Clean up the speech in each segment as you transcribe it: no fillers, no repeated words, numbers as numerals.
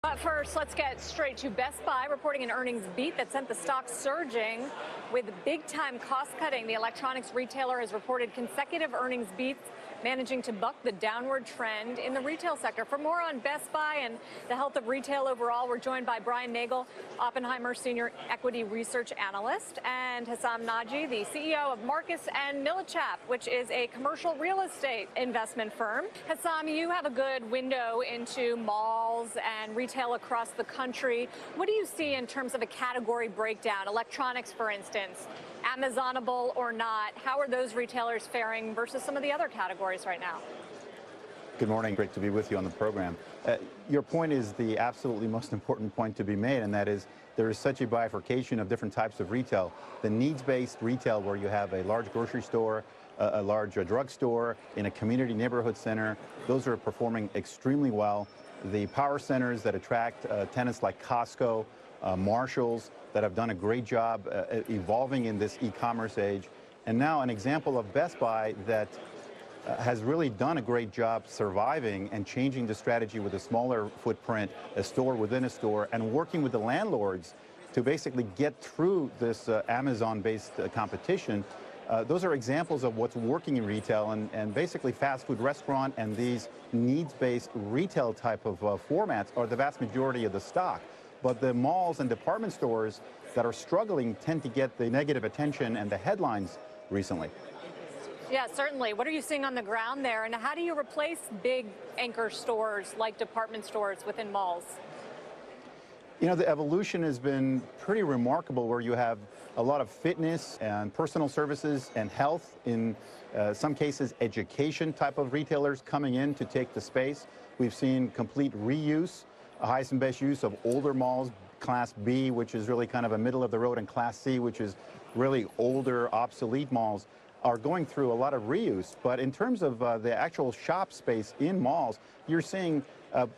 But first, let's get straight to Best Buy reporting an earnings beat that sent the stock surging with big-time cost-cutting. The electronics retailer has reported consecutive earnings beats, managing to buck the downward trend in the retail sector. For more on Best Buy and the health of retail overall, we're joined by Brian Nagel, Oppenheimer Senior Equity Research Analyst, and Hessam Nadji, the CEO of Marcus & Millichap, which is a commercial real estate investment firm. Hessam, you have a good window into malls and retail across the country. What do you see in terms of a category breakdown? Electronics, for instance, Amazonable or not? How are those retailers faring versus some of the other categories right now? Good morning. Great to be with you on the program. Your point is the absolutely most important point to be made, and that is there is such a bifurcation of different types of retail. The needs-based retail, where you have a large grocery store, a large drugstore, in a community neighborhood center, those are performing extremely well. The power centers that attract tenants like Costco, Marshalls, that have done a great job evolving in this e-commerce age. And now an example of Best Buy that has really done a great job surviving and changing the strategy with a smaller footprint, a store within a store, and working with the landlords to basically get through this Amazon-based competition. Those are examples of what's working in retail, and basically fast food restaurant and these needs-based retail type of formats are the vast majority of the stock. But the malls and department stores that are struggling tend to get the negative attention and the headlines recently. Yeah, certainly. What are you seeing on the ground there, and how do you replace big anchor stores like department stores within malls? You know, the evolution has been pretty remarkable, where you have a lot of fitness and personal services and health, in some cases education type of retailers coming in to take the space. We've seen complete reuse, highest and best use of older malls, Class B, which is really kind of a middle of the road, and Class C, which is really older, obsolete malls, are going through a lot of reuse. But in terms of the actual shop space in malls, you're seeing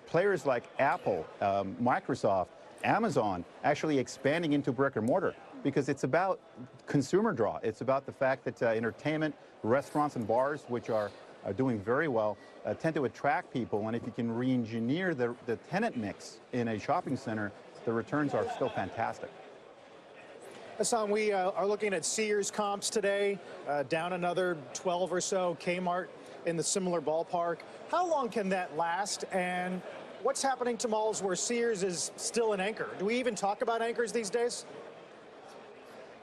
players like Apple, Microsoft, Amazon actually expanding into brick and mortar, because it's about consumer draw. It's about the fact that entertainment, restaurants and bars, which are doing very well, tend to attract people. And if you can re-engineer the tenant mix in a shopping center, the returns are still fantastic. Hessam, we are looking at Sears comps today, down another 12 or so, Kmart in the similar ballpark. How long can that last, and what's happening to malls where Sears is still an anchor? Do we even talk about anchors these days?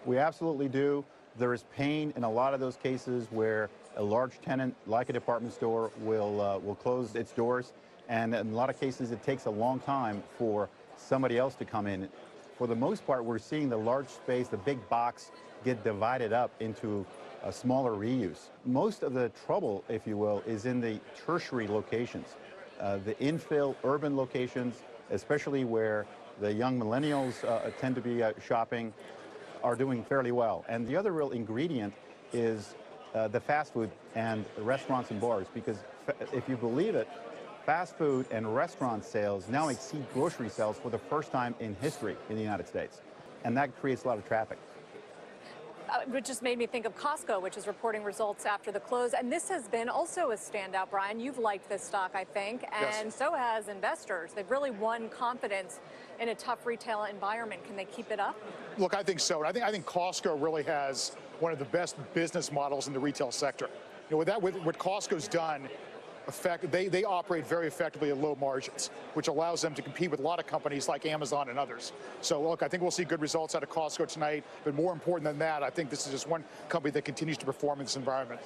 We absolutely do. There is pain in a lot of those cases where a large tenant, like a department store, will close its doors. And in a lot of cases, it takes a long time for somebody else to come in. For the most part, we're seeing the large space, the big box, get divided up into a smaller reuse. Most of the trouble, if you will, is in the tertiary locations. The infill urban locations, especially where the young millennials tend to be shopping, are doing fairly well. And the other real ingredient is the fast food and restaurants and bars, because if you believe it, fast food and restaurant sales now exceed grocery sales for the first time in history in the United States. And that creates a lot of traffic. It just made me think of Costco, which is reporting results after the close. And this has been also a standout, Brian. You've liked this stock, I think, and yes, so has investors. They've really won confidence in a tough retail environment. Can they keep it up? Look, I think so. And I think Costco really has one of the best business models in the retail sector. You know, with what Costco's done, they operate very effectively at low margins, which allows them to compete with a lot of companies like Amazon and others. So look, I think we'll see good results out of Costco tonight, but more important than that, I think this is just one company that continues to perform in this environment.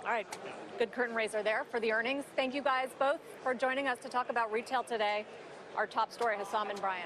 All right, good curtain raiser there for the earnings. Thank you guys both for joining us to talk about retail today. Our top story, Hessam and Brian.